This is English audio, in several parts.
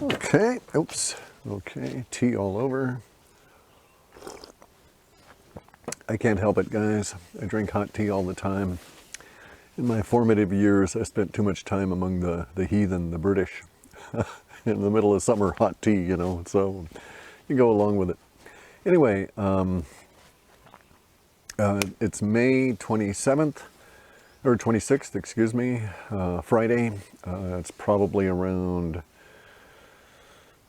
Okay, oops, okay, tea all over. I can't help it, guys. I drink hot tea all the time. In my formative years, I spent too much time among the heathen, the British. In the middle of summer, hot tea, you know, so you go along with it. Anyway, it's May 27th, or 26th, excuse me, Friday. It's probably around,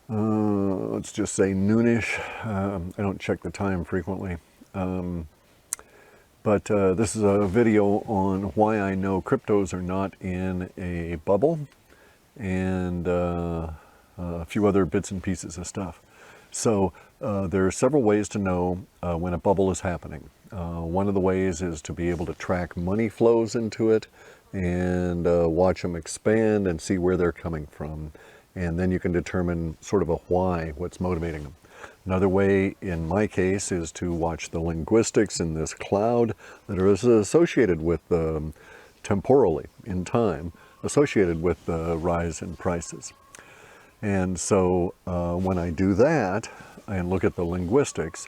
let's just say noonish. I don't check the time frequently. But this is a video on why I know cryptos are not in a bubble, and a few other bits and pieces of stuff. So there are several ways to know when a bubble is happening. One of the ways is to be able to track money flows into it and watch them expand and see where they're coming from. And then you can determine sort of a why, what's motivating them. Another way, in my case, is to watch the linguistics in this cloud that are associated with temporally, in time, associated with the rise in prices. And so when I do that and look at the linguistics,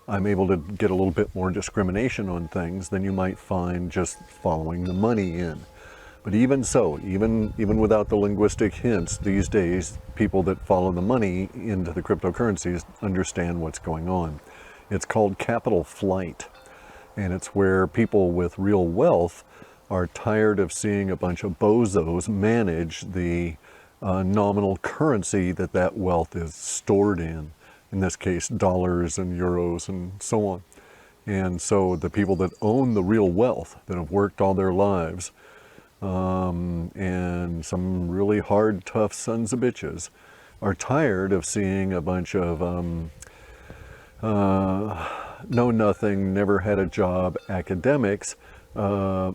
I'm able to get a little bit more discrimination on things than you might find just following the money in. But even so, even without the linguistic hints, these days, people that follow the money into the cryptocurrencies understand what's going on. It's called capital flight, and it's where people with real wealth are tired of seeing a bunch of bozos manage the nominal currency that wealth is stored in this case, dollars and euros and so on. And so the people that own the real wealth, that have worked all their lives, and some really hard, tough sons of bitches, are tired of seeing a bunch of know-nothing, never had a job academics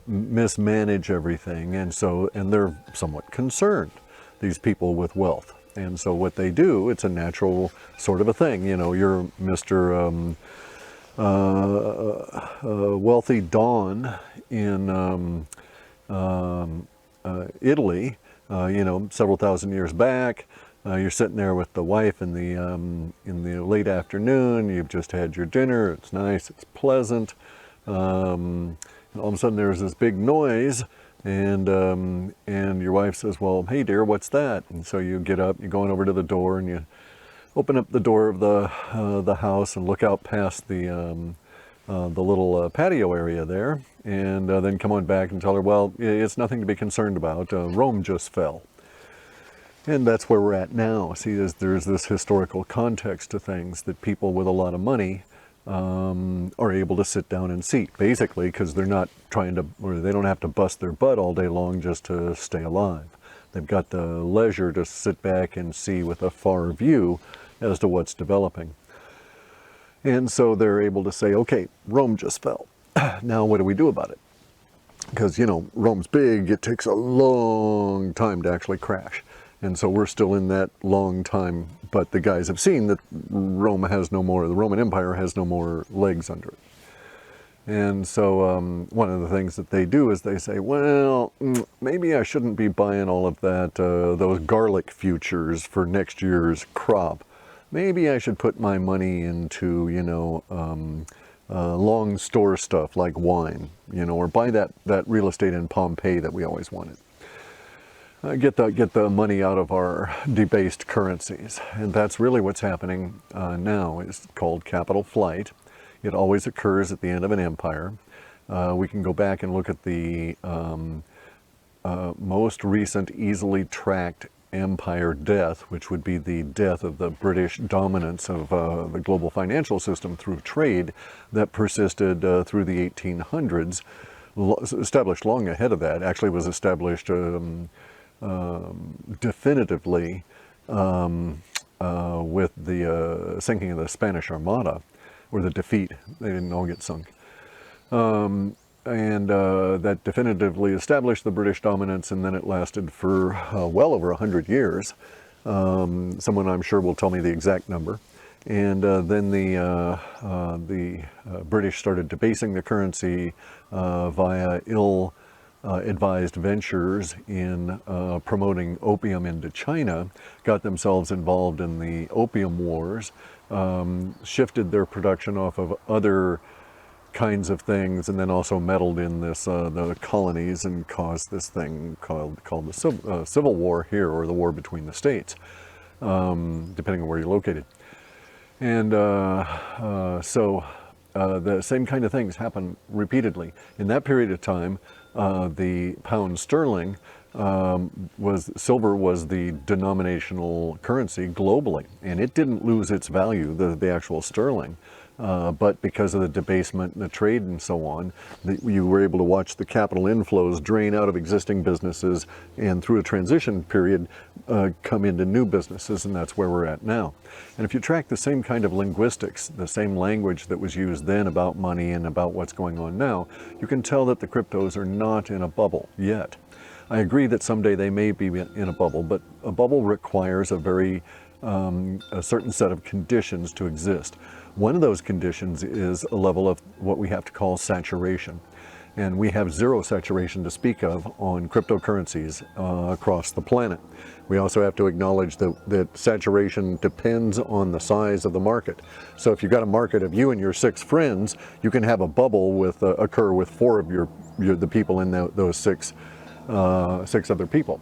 mismanage everything. And they're somewhat concerned, these people with wealth. And so what they do, it's a natural sort of a thing. You know, you're Mr. Wealthy Don in Italy, you know, several thousand years back. You're sitting there with the wife in the late afternoon. You've just had your dinner. It's nice. It's pleasant. And all of a sudden, there's this big noise. And your wife says, "Well, hey dear, what's that?" And so you get up, you're going over to the door, and you open up the door of the house and look out past the little patio area there, and then come on back and tell her, "Well, it's nothing to be concerned about. Rome just fell." And that's where we're at now. See, there's this historical context to things that people with a lot of money are able to sit down and see, basically, because they're not trying to, or they don't have to bust their butt all day long just to stay alive. They've got the leisure to sit back and see with a far view as to what's developing. And so they're able to say, okay, Rome just fell. Now what do we do about it? Because, you know, Rome's big, it takes a long time to actually crash. And so we're still in that long time, but the guys have seen that Rome has no more, the Roman Empire has no more legs under it. And so one of the things that they do is they say, well, maybe I shouldn't be buying all of that, those garlic futures for next year's crop. Maybe I should put my money into, you know, long store stuff like wine, you know, or buy that real estate in Pompeii that we always wanted. Get the money out of our debased currencies. And that's really what's happening now. It's called capital flight. It always occurs at the end of an empire. We can go back and look at the most recent easily tracked empire death, which would be the death of the British dominance of the global financial system through trade that persisted through the 1800s, established long ahead of that. Actually was established definitively with the sinking of the Spanish Armada, or the defeat. They didn't all get sunk. That definitively established the British dominance, and then it lasted for well over 100 years. Someone I'm sure will tell me the exact number. And then the British started debasing the currency via ill advised ventures in promoting opium into China, got themselves involved in the opium wars, shifted their production off of other kinds of things, and then also meddled in this the colonies and caused this thing called the Civil War here, or the war between the states, depending on where you're located. And so the same kind of things happen repeatedly. In that period of time, the pound sterling silver was the denominational currency globally, and it didn't lose its value, the actual sterling. But because of the debasement and the trade and so on, you were able to watch the capital inflows drain out of existing businesses, and through a transition period come into new businesses, and that's where we're at now. And if you track the same kind of linguistics, the same language that was used then about money and about what's going on now, you can tell that the cryptos are not in a bubble yet. I agree that someday they may be in a bubble, but a bubble requires a certain set of conditions to exist. One of those conditions is a level of what we have to call saturation. And we have zero saturation to speak of on cryptocurrencies across the planet. We also have to acknowledge that saturation depends on the size of the market. So if you've got a market of you and your 6 friends, you can have a bubble occur with 4 of the people in those 6 other people.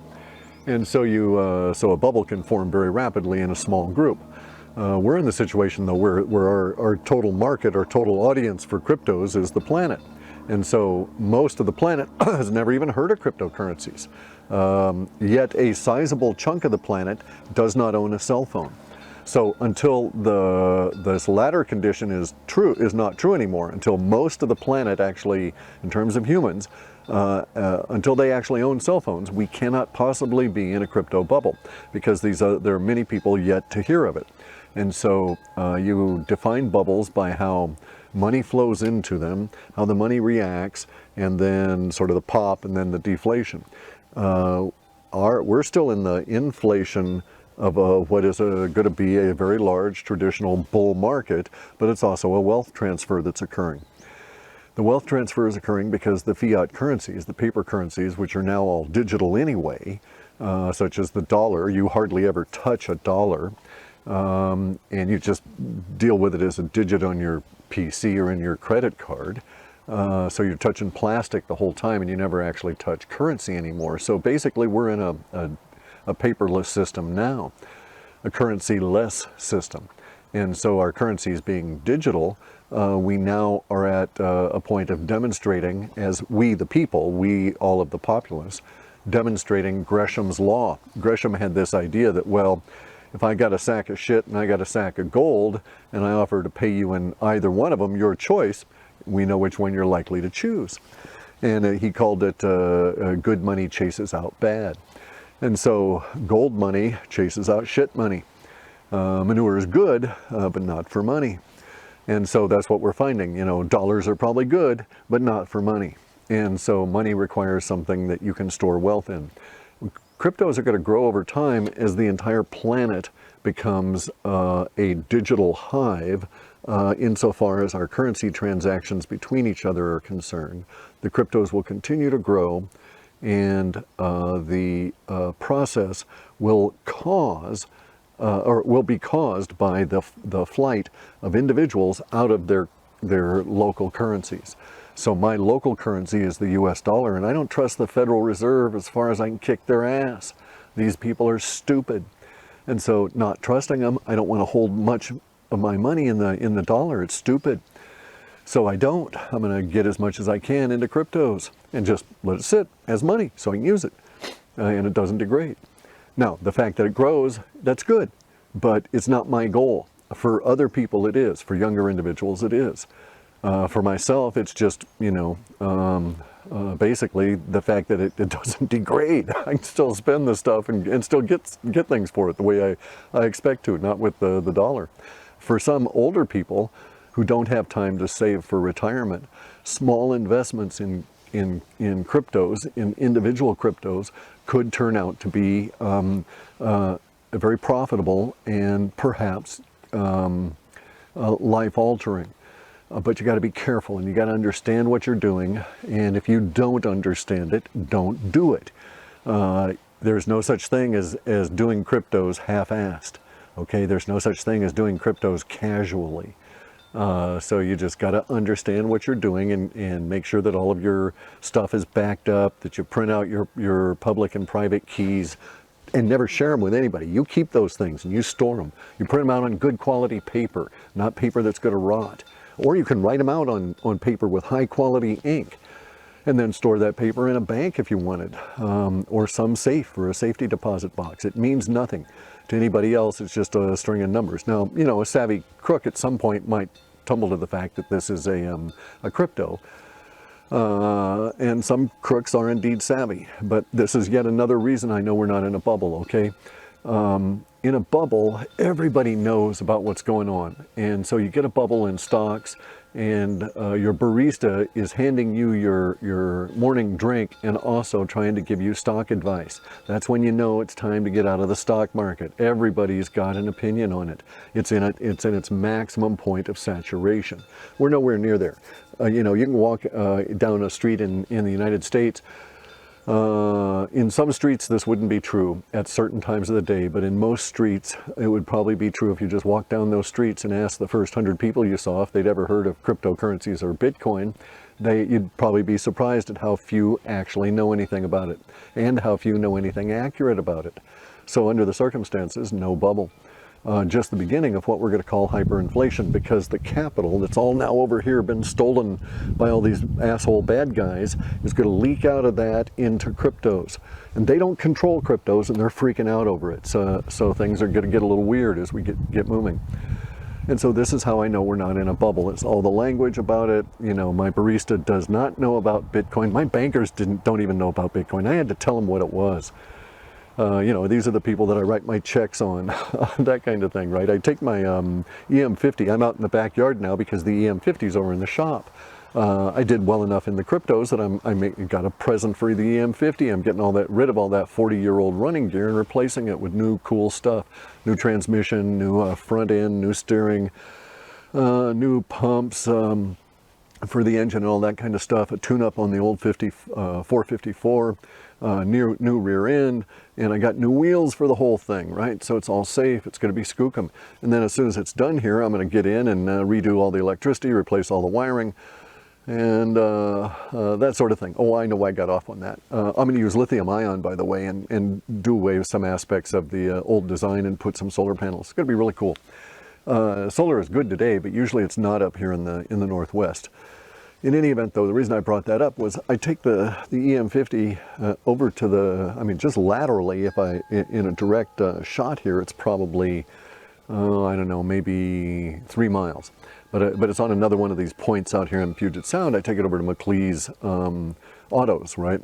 And so so a bubble can form very rapidly in a small group. We're in the situation though where our total market, our total audience for cryptos is the planet. And so most of the planet has never even heard of cryptocurrencies. Yet a sizable chunk of the planet does not own a cell phone. So until this latter condition is not true anymore, until most of the planet actually, in terms of humans, until they actually own cell phones, we cannot possibly be in a crypto bubble, because there are many people yet to hear of it. And so you define bubbles by how money flows into them, how the money reacts, and then sort of the pop and then the deflation. We're still in the inflation of what is going to be a very large traditional bull market, but it's also a wealth transfer that's occurring. The wealth transfer is occurring because the fiat currencies, the paper currencies, which are now all digital anyway, such as the dollar, you hardly ever touch a dollar, and you just deal with it as a digit on your PC or in your credit card. So you're touching plastic the whole time, and you never actually touch currency anymore. So basically we're in a paperless system now, a currency-less system. And so our currencies being digital, we now are at a point of demonstrating, as we the people, we all of the populace, demonstrating Gresham's law. Gresham had this idea that, well, if I got a sack of shit and I got a sack of gold, and I offer to pay you in either one of them, your choice, we know which one you're likely to choose. And he called it good money chases out bad. And so gold money chases out shit money. Manure is good, but not for money. And so that's what we're finding. You know, dollars are probably good, but not for money. And so money requires something that you can store wealth in. Cryptos are going to grow over time as the entire planet becomes a digital hive, insofar as our currency transactions between each other are concerned. The cryptos will continue to grow, and the process will be caused by the flight of individuals out of their local currencies. So my local currency is the US dollar, and I don't trust the Federal Reserve as far as I can kick their ass. These people are stupid. And so not trusting them, I don't want to hold much of my money in the dollar. It's stupid. So I don't. I'm going to get as much as I can into cryptos and just let it sit as money so I can use it. And it doesn't degrade. Now, the fact that it grows, that's good, but it's not my goal. For other people it is. For younger individuals it is. For myself, it's just, you know, basically the fact that it doesn't degrade. I can still spend the stuff and still get things for it the way I expect to, not with the dollar. For some older people who don't have time to save for retirement, small investments in cryptos, in individual cryptos, could turn out to be very profitable and perhaps life-altering. but you got to be careful and you got to understand what you're doing. And if you don't understand it, don't do it. There's no such thing as doing cryptos half-assed. Okay, there's no such thing as doing cryptos casually. So you just got to understand what you're doing and make sure that all of your stuff is backed up, that you print out your public and private keys, and never share them with anybody. You keep those things and you store them. You print them out on good quality paper, not paper that's going to rot. Or you can write them out on paper with high quality ink, and then store that paper in a bank if you wanted, or some safe or a safety deposit box. It means nothing to anybody else. It's just a string of numbers. Now, you know, a savvy crook at some point might tumble to the fact that this is a crypto, and some crooks are indeed savvy. But this is yet another reason I know we're not in a bubble, okay? In a bubble, everybody knows about what's going on. And so you get a bubble in stocks, and your barista is handing you your morning drink and also trying to give you stock advice. That's when you know it's time to get out of the stock market. Everybody's got an opinion on it. It's in its maximum point of saturation. We're nowhere near there. You know, you can walk down a street in the United States. In some streets this wouldn't be true at certain times of the day, but in most streets it would probably be true if you just walked down those streets and asked the first 100 people you saw if they'd ever heard of cryptocurrencies or Bitcoin. You'd probably be surprised at how few actually know anything about it and how few know anything accurate about it. So under the circumstances, no bubble. Just the beginning of what we're going to call hyperinflation, because the capital that's all now over here been stolen by all these asshole bad guys is going to leak out of that into cryptos, and they don't control cryptos and they're freaking out over it. So things are going to get a little weird as we get moving. And so this is how I know we're not in a bubble. It's all the language about it. You know, my barista does not know about Bitcoin. My bankers don't even know about Bitcoin. I had to tell them what it was. You know, these are the people that I write my checks on, that kind of thing, right? I take my EM50. I'm out in the backyard now because the EM50 is over in the shop. I did well enough in the cryptos that I got a present for the EM50. I'm getting rid of all that 40-year-old running gear and replacing it with new cool stuff. New transmission, new front end, new steering, new pumps for the engine and all that kind of stuff. A tune-up on the old 454. New rear end, and I got new wheels for the whole thing, right? So it's all safe. It's going to be skookum. And then as soon as it's done here, I'm going to get in and redo all the electricity, replace all the wiring, and that sort of thing. Oh, I know I got off on that. I'm going to use lithium ion, by the way, and do away with some aspects of the old design and put some solar panels. It's going to be really cool. Solar is good today, but usually it's not up here in the Northwest. In any event, though, the reason I brought that up was I take the EM50 over to just laterally, in a direct shot here, it's probably, I don't know, maybe 3 miles. But it's on another one of these points out here in Puget Sound. I take it over to McLee's Autos, right?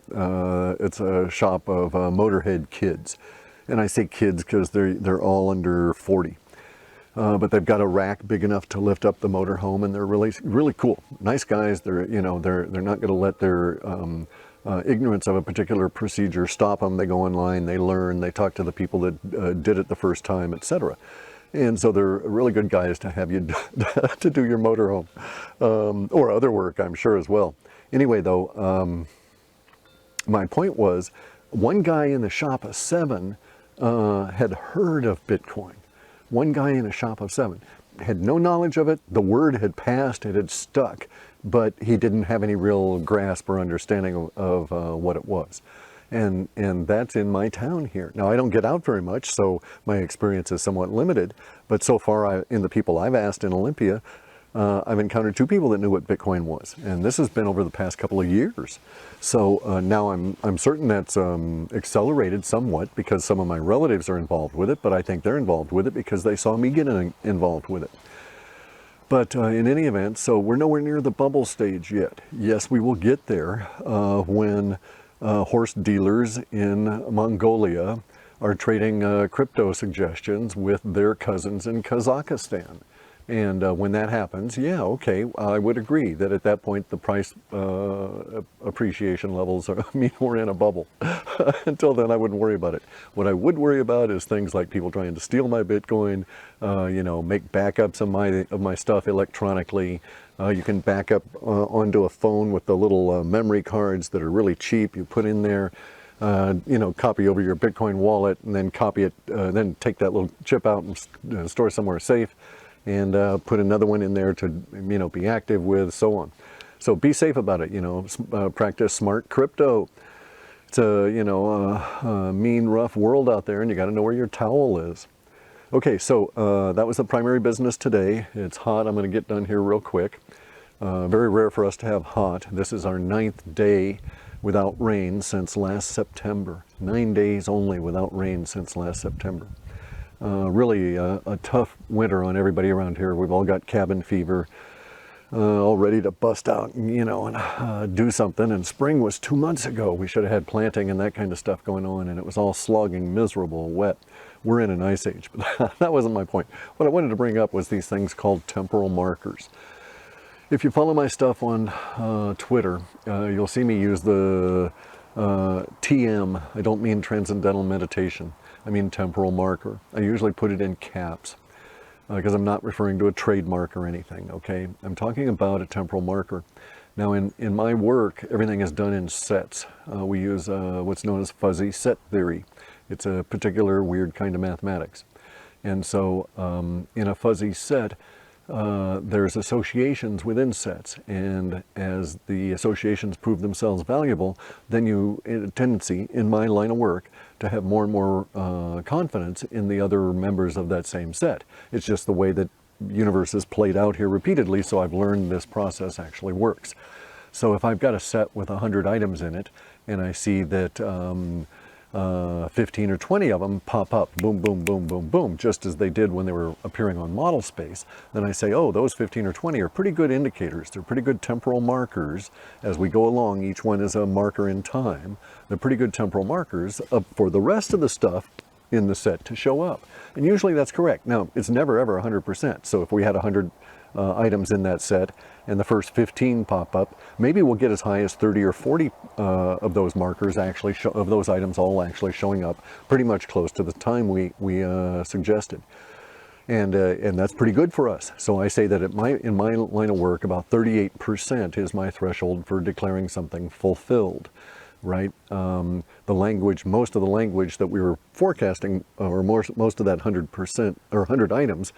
It's a shop of motorhead kids. And I say kids because they're all under 40. But they've got a rack big enough to lift up the motorhome, and they're really cool, nice guys. They're not going to let their ignorance of a particular procedure stop them. They go online, they learn, they talk to the people that did it the first time, etc. And so they're really good guys to have you to do your motorhome or other work, I'm sure, as well. Anyway, though, my point was, one guy in the shop of 7 had heard of Bitcoin. One guy in a shop of 7 had no knowledge of it. The word had passed, it had stuck, but he didn't have any real grasp or understanding of what it was. And that's in my town here. Now, I don't get out very much, so my experience is somewhat limited, but so far in the people I've asked in Olympia, I've encountered 2 people that knew what Bitcoin was, and this has been over the past couple of years. So now I'm certain that's accelerated somewhat because some of my relatives are involved with it, but I think they're involved with it because they saw me get involved with it. But in any event, so we're nowhere near the bubble stage yet. Yes, we will get there when horse dealers in Mongolia are trading crypto suggestions with their cousins in Kazakhstan. And when that happens, yeah, okay, I would agree that at that point the price appreciation levels mean we're in a bubble. Until then, I wouldn't worry about it. What I would worry about is things like people trying to steal my Bitcoin, you know, make backups of my stuff electronically. You can back up onto a phone with the little memory cards that are really cheap. You put in there, you know, copy over your Bitcoin wallet, and then copy it, then take that little chip out and store somewhere safe, and put another one in there to, you know, be active with, so on. So be safe about it, you know, practice smart crypto. It's a, you know, a mean, rough world out there, and you got to know where your towel is. Okay, so that was the primary business today. It's hot. I'm going to get done here real quick. Very rare for us to have hot. This is our 9th day without rain since last September. 9 days only without rain since last September. Really a tough winter on everybody around here. We've all got cabin fever, all ready to bust out, you know, and do something. And spring was 2 months ago. We should have had planting and that kind of stuff going on, and it was all slogging, miserable, wet. We're in an ice age, but that wasn't my point. What I wanted to bring up was these things called temporal markers. If you follow my stuff on Twitter, you'll see me use the TM. I don't mean transcendental meditation. I mean temporal marker. I usually put it in caps because I'm not referring to a trademark or anything, okay? I'm talking about a temporal marker. Now in my work, everything is done in sets. We use what's known as fuzzy set theory. It's a particular weird kind of mathematics. And so in a fuzzy set, there's associations within sets, and as the associations prove themselves valuable, then you, a tendency in my line of work to have more and more confidence in the other members of that same set. It's just the way that universe is played out here repeatedly, so I've learned this process actually works. So if I've got a set with 100 items in it, and I see that 15 or 20 of them pop up, boom, boom, boom, boom, boom, just as they did when they were appearing on model space, then I say, oh, those 15 or 20 are pretty good indicators. They're pretty good temporal markers. As we go along, each one is a marker in time. They're pretty good temporal markers for the rest of the stuff in the set to show up. And usually that's correct. Now, it's never ever 100%. So if we had 100 items in that set and the first 15 pop up, maybe we'll get as high as 30 or 40 of those markers actually, of those items all actually showing up pretty much close to the time we suggested. And that's pretty good for us. So I say that in my line of work, about 38% is my threshold for declaring something fulfilled, right? The language, most of the language that we were forecasting, or most of that 100% or 100 items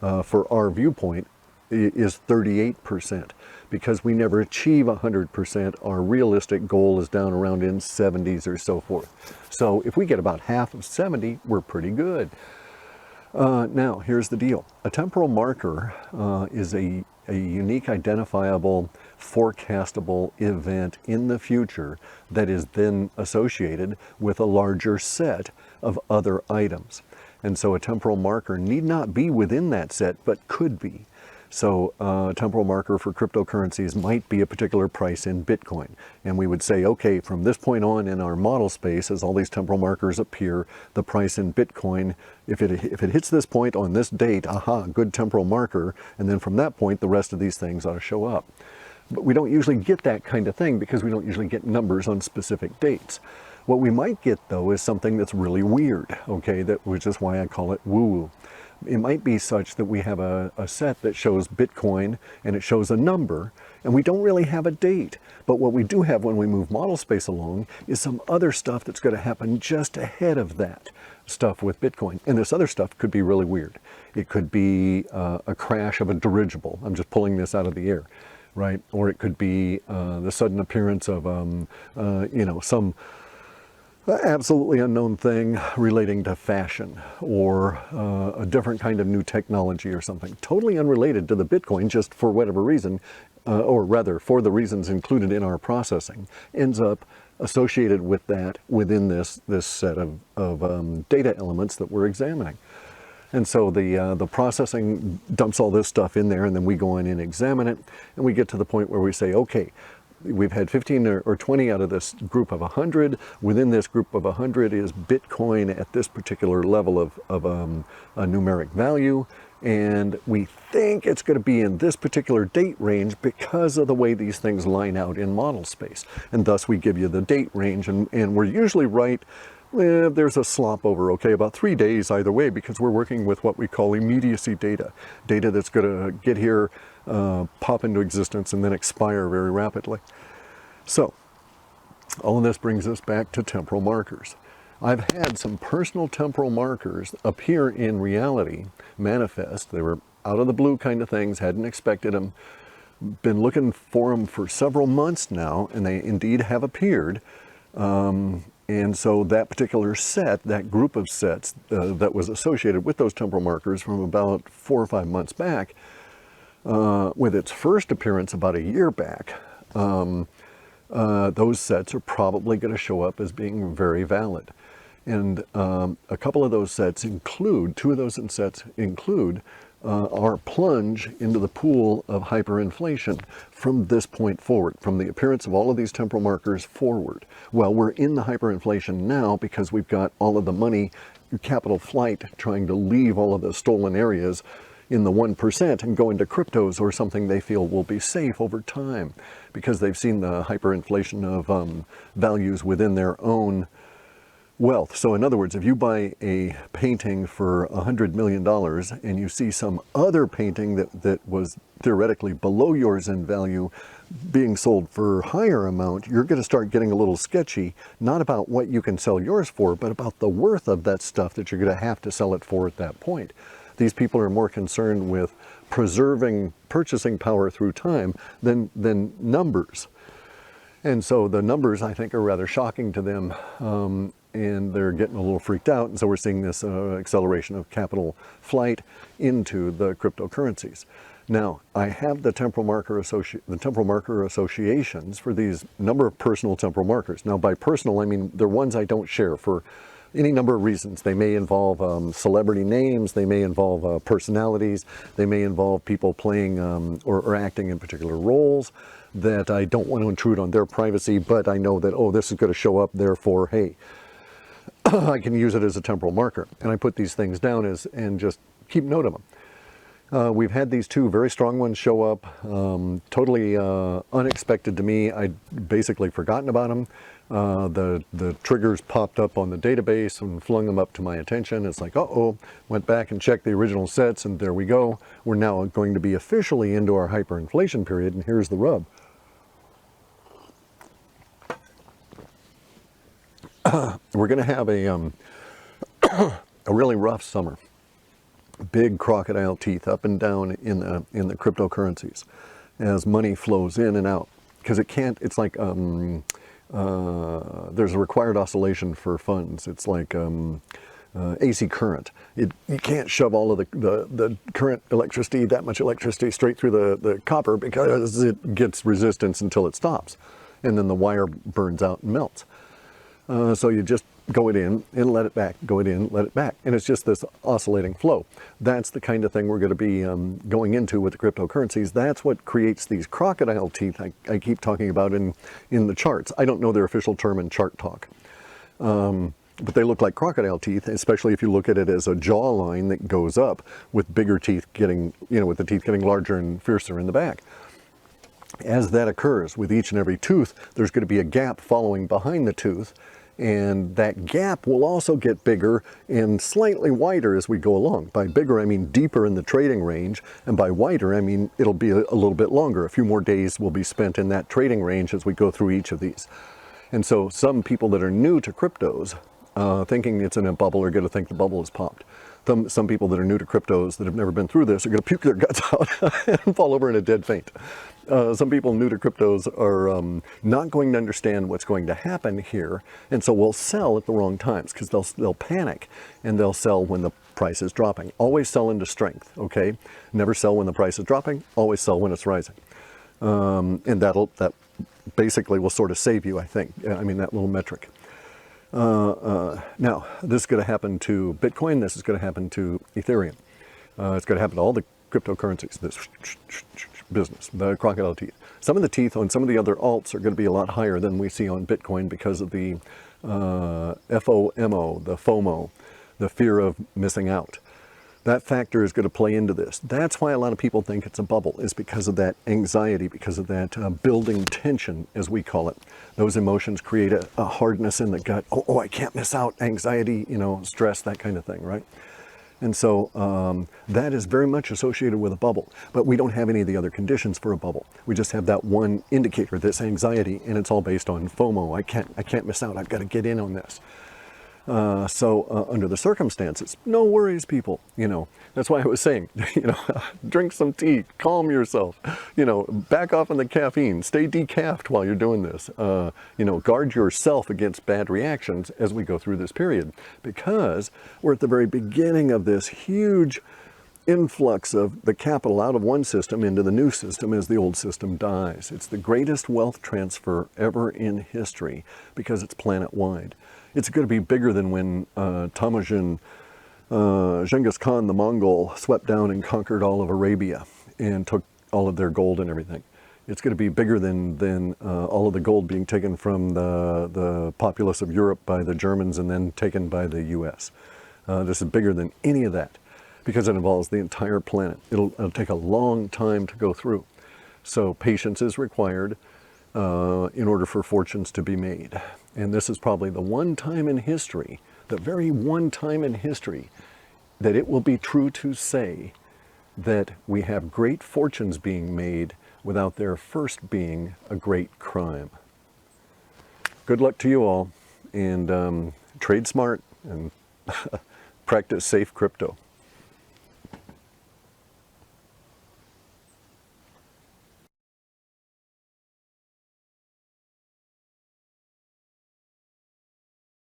for our viewpoint is 38%. Because we never achieve 100%, our realistic goal is down around in 70s or so forth. So if we get about half of 70, we're pretty good. Now, here's the deal. A temporal marker is a unique, identifiable, forecastable event in the future that is then associated with a larger set of other items. And so a temporal marker need not be within that set, but could be. So a temporal marker for cryptocurrencies might be a particular price in Bitcoin. And we would say, okay, from this point on in our model space, as all these temporal markers appear, the price in Bitcoin, if it hits this point on this date, aha, good temporal marker. And then from that point, the rest of these things ought to show up. But we don't usually get that kind of thing because we don't usually get numbers on specific dates. What we might get, though, is something that's really weird, okay, which is why I call it woo-woo. It might be such that we have a set that shows Bitcoin and it shows a number, and we don't really have a date. But what we do have when we move model space along is some other stuff that's going to happen just ahead of that stuff with Bitcoin. And this other stuff could be really weird. It could be a crash of a dirigible. I'm just pulling this out of the air, right? Or it could be the sudden appearance of, you know, some absolutely unknown thing relating to fashion or a different kind of new technology or something totally unrelated to the Bitcoin, just for whatever reason, or rather for the reasons included in our processing, ends up associated with that within this set of data elements that we're examining. And so the processing dumps all this stuff in there, and then we go in and examine it, and we get to the point where we say, okay, we've had 15 or 20 out of this group of 100. Within this group of 100 is Bitcoin at this particular level of a numeric value. And we think it's going to be in this particular date range because of the way these things line out in model space. And thus we give you the date range, and we're usually right. There's a slop over, okay, about 3 days either way, because we're working with what we call immediacy data that's going to get here, pop into existence, and then expire very rapidly. So all of this brings us back to temporal markers. I've had some personal temporal markers appear in reality, manifest. They were out of the blue kind of things, hadn't expected them, been looking for them for several months now, and they indeed have appeared. And so that particular set, that group of sets that was associated with those temporal markers from about 4 or 5 months back, with its first appearance about a year back, those sets are probably going to show up as being very valid. And a couple of those sets include, 2 of those sets include our plunge into the pool of hyperinflation from this point forward, from the appearance of all of these temporal markers forward. Well, we're in the hyperinflation now because we've got all of the money, capital flight, trying to leave all of the stolen areas in the 1% and go into cryptos or something they feel will be safe over time, because they've seen the hyperinflation of values within their own wealth. So in other words, if you buy a painting for $100 million and you see some other painting that was theoretically below yours in value being sold for a higher amount, you're going to start getting a little sketchy, not about what you can sell yours for, but about the worth of that stuff that you're going to have to sell it for at that point. These people are more concerned with preserving purchasing power through time than numbers. And so the numbers, I think, are rather shocking to them, and they're getting a little freaked out. And so we're seeing this acceleration of capital flight into the cryptocurrencies. Now, I have the temporal marker associations for these number of personal temporal markers. Now, by personal, I mean they're ones I don't share for any number of reasons. They may involve celebrity names, they may involve personalities, they may involve people playing or acting in particular roles that I don't want to intrude on their privacy, but I know that, oh, this is going to show up, therefore, hey, I can use it as a temporal marker. And I put these things down and just keep note of them. We've had these 2 very strong ones show up, totally unexpected to me. I'd basically forgotten about them. The triggers popped up on the database and flung them up to my attention. It's like, uh-oh, went back and checked the original sets, and there we go. We're now going to be officially into our hyperinflation period, and here's the rub. We're going to have a really rough summer. Big crocodile teeth up and down in the cryptocurrencies as money flows in and out, because it can't. It's like there's a required oscillation for funds. It's like AC current. You can't shove all of the current electricity, that much electricity, straight through the copper, because it gets resistance until it stops, and then the wire burns out and melts. So you just go it in and let it back, go it in, let it back. And it's just this oscillating flow. That's the kind of thing we're going to be going into with the cryptocurrencies. That's what creates these crocodile teeth I keep talking about in the charts. I don't know their official term in chart talk. But they look like crocodile teeth, especially if you look at it as a jawline that goes up with bigger teeth getting, with the teeth getting larger and fiercer in the back. As that occurs with each and every tooth, there's going to be a gap following behind the tooth. And that gap will also get bigger and slightly wider as we go along. By bigger, I mean deeper in the trading range. And by wider, I mean it'll be a little bit longer. A few more days will be spent in that trading range as we go through each of these. And so some people that are new to cryptos, thinking it's in a bubble, are going to think the bubble has popped. Some people that are new to cryptos that have never been through this are going to puke their guts out and fall over in a dead faint. Some people new to cryptos are not going to understand what's going to happen here, and so will sell at the wrong times, because they'll panic and they'll sell when the price is dropping. Always sell into strength, okay? Never sell when the price is dropping. Always sell when it's rising, and that basically will sort of save you, I think. I mean, that little metric. Now, this is going to happen to Bitcoin. This is going to happen to Ethereum. It's going to happen to all the cryptocurrencies, this business, the crocodile teeth. Some of the teeth on some of the other alts are going to be a lot higher than we see on Bitcoin because of the FOMO, the FOMO, the fear of missing out. That factor is going to play into this. That's why a lot of people think it's a bubble, is because of that anxiety, because of that building tension, as we call it. Those emotions create a hardness in the gut. Oh, I can't miss out. Anxiety, you know, stress, that kind of thing, right? And so that is very much associated with a bubble. But we don't have any of the other conditions for a bubble. We just have that one indicator, this anxiety, and it's all based on FOMO. I can't miss out. I've got to get in on this. So under the circumstances, no worries, people. You know, that's why I was saying, you know, drink some tea, calm yourself, you know, back off on the caffeine, stay decaffed while you're doing this. You know, guard yourself against bad reactions as we go through this period, because we're at the very beginning of this huge influx of the capital out of one system into the new system as the old system dies. It's the greatest wealth transfer ever in history because it's planet-wide. It's going to be bigger than when Genghis Khan, the Mongol, swept down and conquered all of Arabia and took all of their gold and everything. It's going to be bigger than all of the gold being taken from the populace of Europe by the Germans and then taken by the US. This is bigger than any of that because it involves the entire planet. It'll take a long time to go through. So patience is required in order for fortunes to be made. And this is probably the one time in history, the very one time in history, that it will be true to say that we have great fortunes being made without there first being a great crime. Good luck to you all, and trade smart and practice safe crypto.